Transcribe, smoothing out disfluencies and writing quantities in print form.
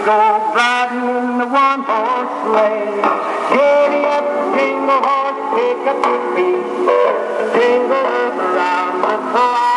go riding in the one-horse sleigh. Giddy up, jingle horse, pick up your feet. Jingle up around the clock.